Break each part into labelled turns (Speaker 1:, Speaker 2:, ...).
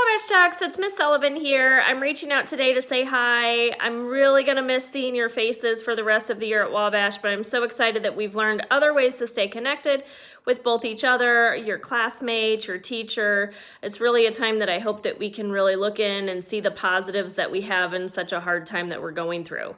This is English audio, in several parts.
Speaker 1: Wabash Jocks, it's Miss Sullivan here. I'm reaching out today to say hi. I'm really gonna miss seeing your faces for the rest of the year at Wabash, but I'm so excited that we've learned other ways to stay connected with both each other, your classmates, your teacher. It's really a time that I hope that we can really look in and see the positives that we have in such a hard time that we're going through.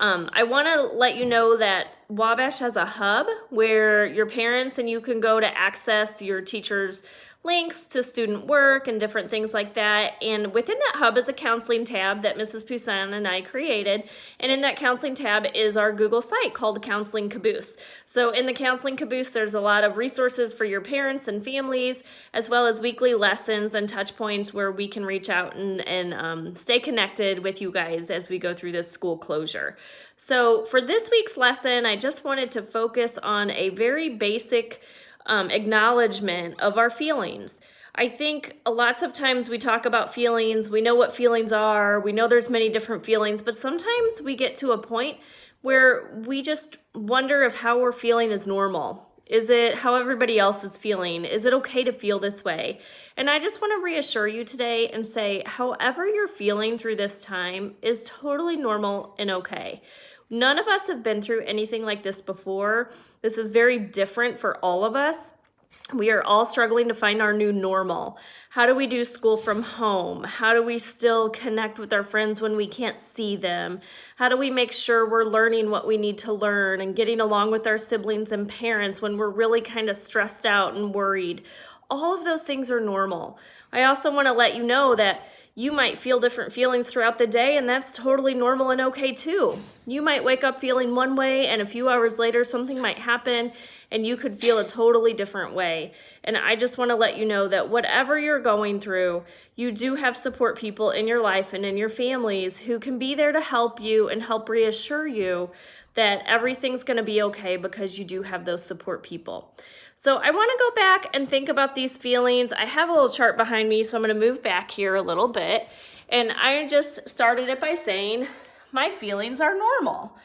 Speaker 1: I want to let you know that Wabash has a hub where your parents and you can go to access your teacher's links to student work and different things like that. And within that hub is a counseling tab that Mrs. Poussin and I created. And in that counseling tab is our Google site called Counseling Caboose. So in the Counseling Caboose, there's a lot of resources for your parents and families, as well as weekly lessons and touch points where we can reach out and stay connected with you guys as we go through this school closure. So for this week's lesson, I just wanted to focus on a very basic acknowledgement of our feelings. I think lots of times we talk about feelings, we know what feelings are, we know there's many different feelings, but sometimes we get to a point where we just wonder if how we're feeling is normal. Is it how everybody else is feeling? Is it okay to feel this way? And I just want to reassure you today and say, however you're feeling through this time is totally normal and okay. None of us have been through anything like this before. This is very different for all of us. We are all struggling to find our new normal. How do we do school from home? How do we still connect with our friends when we can't see them? How do we make sure we're learning what we need to learn and getting along with our siblings and parents when we're really kind of stressed out and worried? All of those things are normal. I also want to let you know that you might feel different feelings throughout the day, and that's totally normal and okay too. You might wake up feeling one way, and a few hours later something might happen and you could feel a totally different way. And I just want to let you know that whatever you're going through, you do have support people in your life and in your families who can be there to help you and help reassure you that everything's going to be okay because you do have those support people. So I want to go back and think about these feelings. I have a little chart behind me, so I'm going to move back here a little bit. And I just started it by saying, my feelings are normal.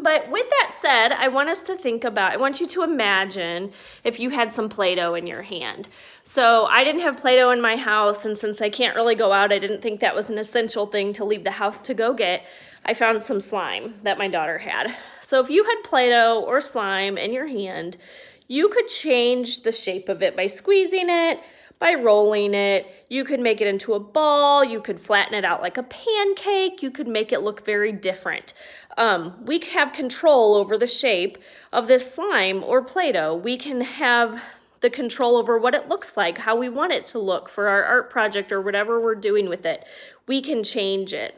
Speaker 1: But with that said, I want you to imagine if you had some Play-Doh in your hand. So I didn't have Play-Doh in my house, and since I can't really go out, I didn't think that was an essential thing to leave the house to go get. I found some slime that my daughter had. So if you had Play-Doh or slime in your hand, you could change the shape of it by squeezing it, by rolling it. You could make it into a ball. You could flatten it out like a pancake. You could make it look very different. We have control over the shape of this slime or Play-Doh. We can have the control over what it looks like, how we want it to look for our art project or whatever we're doing with it. We can change it.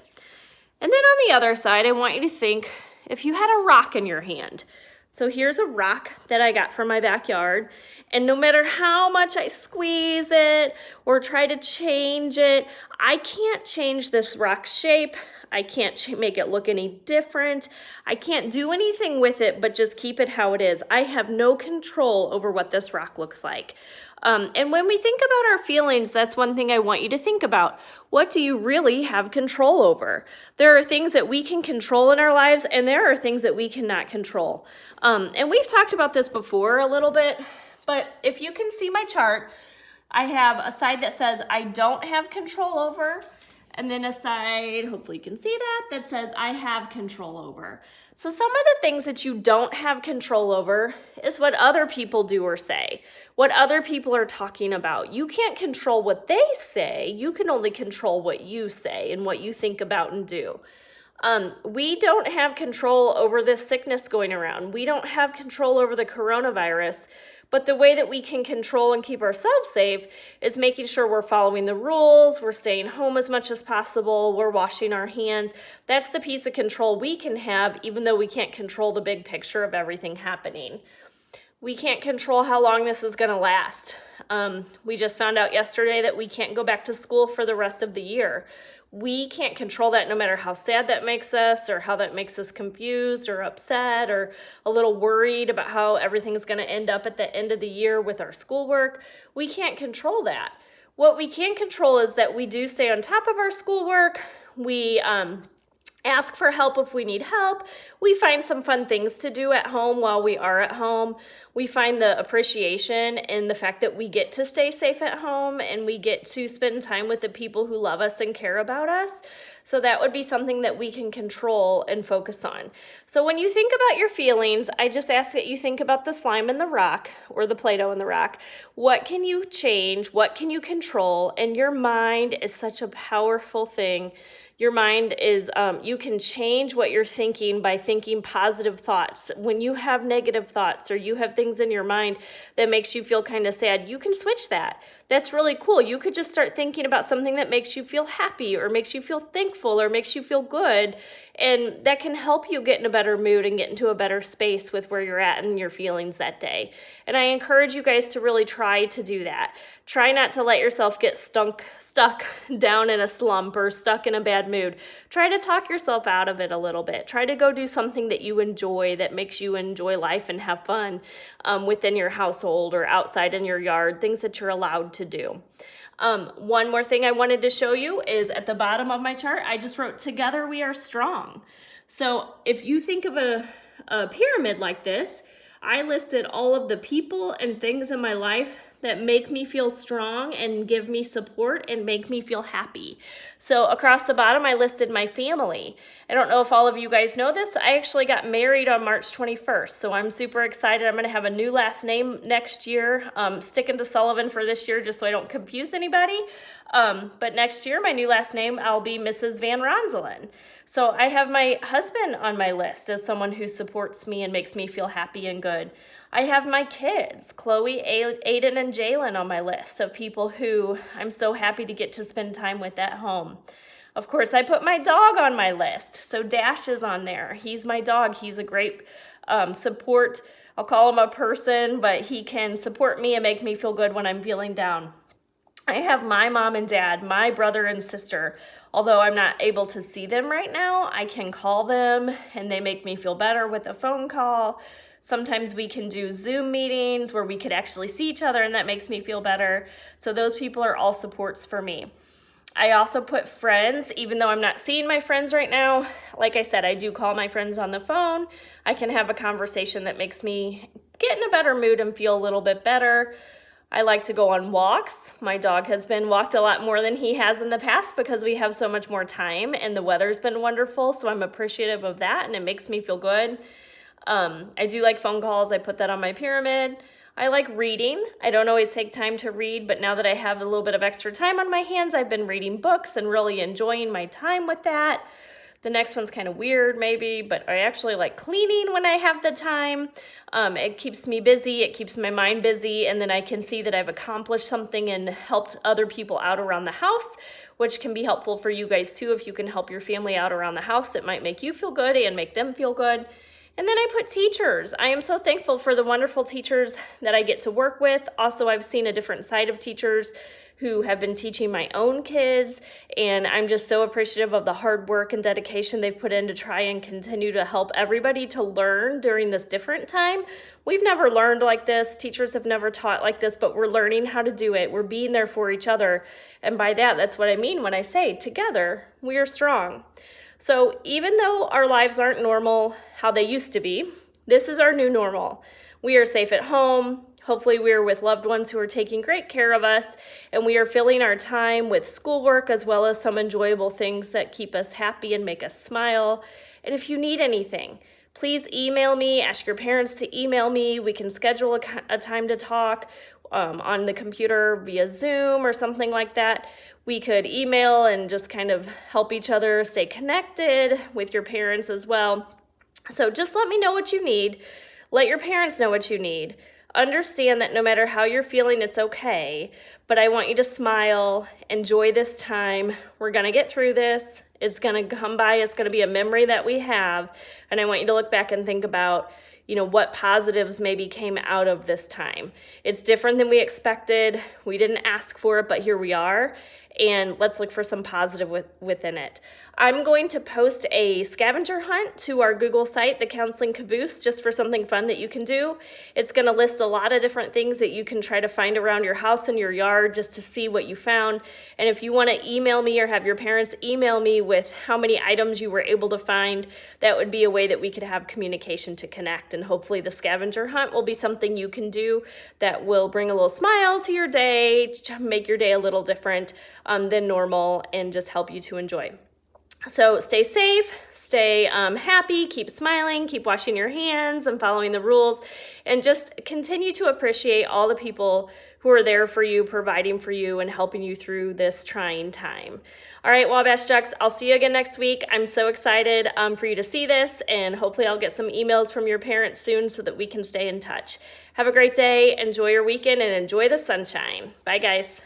Speaker 1: And then on the other side, I want you to think if you had a rock in your hand. So here's a rock that I got from my backyard, and no matter how much I squeeze it or try to change it, I can't change this rock's shape. I can't make it look any different. I can't do anything with it but just keep it how it is. I have no control over what this rock looks like. And when we think about our feelings, that's one thing I want you to think about. What do you really have control over? There are things that we can control in our lives, and there are things that we cannot control. And we've talked about this before a little bit, but if you can see my chart, I have a side that says I don't have control over, and then a side, hopefully you can see that says I have control over. So some of the things that you don't have control over is what other people do or say, what other people are talking about. You can't control what they say. You can only control what you say and what you think about and do. We don't have control over this sickness going around. We don't have control over the coronavirus. But the way that we can control and keep ourselves safe is making sure we're following the rules, we're staying home as much as possible, we're washing our hands. That's the piece of control we can have, even though we can't control the big picture of everything happening. We can't control how long this is going to last. We just found out yesterday that we can't go back to school for the rest of the year. We can't control that no matter how sad that makes us or how that makes us confused or upset or a little worried about how everything's going to end up at the end of the year with our schoolwork. We can't control that. What we can control is that we do stay on top of our schoolwork. We ask for help if we need help. We find some fun things to do at home while we are at home. we find the appreciation in the fact that we get to stay safe at home and we get to spend time with the people who love us and care about us. So that would be something that we can control and focus on. So when you think about your feelings, I just ask that you think about the slime in the rock or the Play-Doh in the rock. What can you change? What can you control? And your mind is such a powerful thing. Your mind is, you can change what you're thinking by thinking positive thoughts. When you have negative thoughts or you have things in your mind that makes you feel kind of sad, you can switch that. That's really cool. You could just start thinking about something that makes you feel happy or makes you feel thankful or makes you feel good. And that can help you get in a better mood and get into a better space with where you're at and your feelings that day. And I encourage you guys to really try to do that. Try not to let yourself get stuck down in a slump or stuck in a bad mood. Try to talk yourself out of it a little bit. Try to go do something that you enjoy, that makes you enjoy life and have fun within your household or outside in your yard, things that you're allowed to do. One more thing I wanted to show you is at the bottom of my chart, I just wrote, "Together we are strong." So if you think of a pyramid like this, I listed all of the people and things in my life that make me feel strong and give me support and make me feel happy. So across the bottom, I listed my family. I don't know if all of you guys know this. I actually got married on March 21st, so I'm super excited. I'm gonna have a new last name next year. Sticking to Sullivan for this year just so I don't confuse anybody. But next year, my new last name, I'll be Mrs. Van Ronselen. So I have my husband on my list as someone who supports me and makes me feel happy and good. I have my kids, Chloe, Aiden, and Jalen on my list of people who I'm so happy to get to spend time with at home. Of course, I put my dog on my list. So Dash is on there. He's my dog. He's a great support. I'll call him a person, but he can support me and make me feel good when I'm feeling down. I have my mom and dad, my brother and sister. Although I'm not able to see them right now, I can call them and they make me feel better with a phone call. Sometimes we can do Zoom meetings where we could actually see each other and that makes me feel better. So those people are all supports for me. I also put friends, even though I'm not seeing my friends right now. Like I said, I do call my friends on the phone. I can have a conversation that makes me get in a better mood and feel a little bit better. I like to go on walks. My dog has been walked a lot more than he has in the past because we have so much more time and the weather's been wonderful, so I'm appreciative of that and it makes me feel good. I do like phone calls. I put that on my pyramid. I like reading. I don't always take time to read, but now that I have a little bit of extra time on my hands, I've been reading books and really enjoying my time with that. The next one's kind of weird maybe, but I actually like cleaning when I have the time. It keeps me busy, it keeps my mind busy, and then I can see that I've accomplished something and helped other people out around the house, which can be helpful for you guys too. If you can help your family out around the house, it might make you feel good and make them feel good. And then I put teachers. I am so thankful for the wonderful teachers that I get to work with. Also, I've seen a different side of teachers who have been teaching my own kids, and I'm just so appreciative of the hard work and dedication they've put in to try and continue to help everybody to learn during this different time. We've never learned like this. Teachers have never taught like this, but we're learning how to do it. We're being there for each other. And by that, that's what I mean when I say together, we are strong. So even though our lives aren't normal how they used to be, this is our new normal. We are safe at home. Hopefully we are with loved ones who are taking great care of us, and we are filling our time with schoolwork as well as some enjoyable things that keep us happy and make us smile. And if you need anything, please email me, ask your parents to email me. We can schedule a time to talk on the computer via Zoom or something like that. We could email and just kind of help each other stay connected with your parents as well. So just let me know what you need. Let your parents know what you need. Understand that no matter how you're feeling, it's okay. But I want you to smile, enjoy this time. We're gonna get through this. It's gonna come by, it's gonna be a memory that we have. And I want you to look back and think about, what positives maybe came out of this time. It's different than we expected. We didn't ask for it, but here we are. and let's look for some positive within it. I'm going to post a scavenger hunt to our Google site, The Counseling Caboose, just for something fun that you can do. It's going to list a lot of different things that you can try to find around your house and your yard just to see what you found. And if you want to email me or have your parents email me with how many items you were able to find, that would be a way that we could have communication to connect. And hopefully the scavenger hunt will be something you can do that will bring a little smile to your day, make your day a little different than normal, and just help you to enjoy. So stay safe, stay happy, keep smiling, keep washing your hands and following the rules, and just continue to appreciate all the people who are there for you, providing for you, and helping you through this trying time. All right, Wabash Ducks, I'll see you again next week. I'm so excited for you to see this, and hopefully I'll get some emails from your parents soon so that we can stay in touch. Have a great day, enjoy your weekend, and enjoy the sunshine. Bye, guys.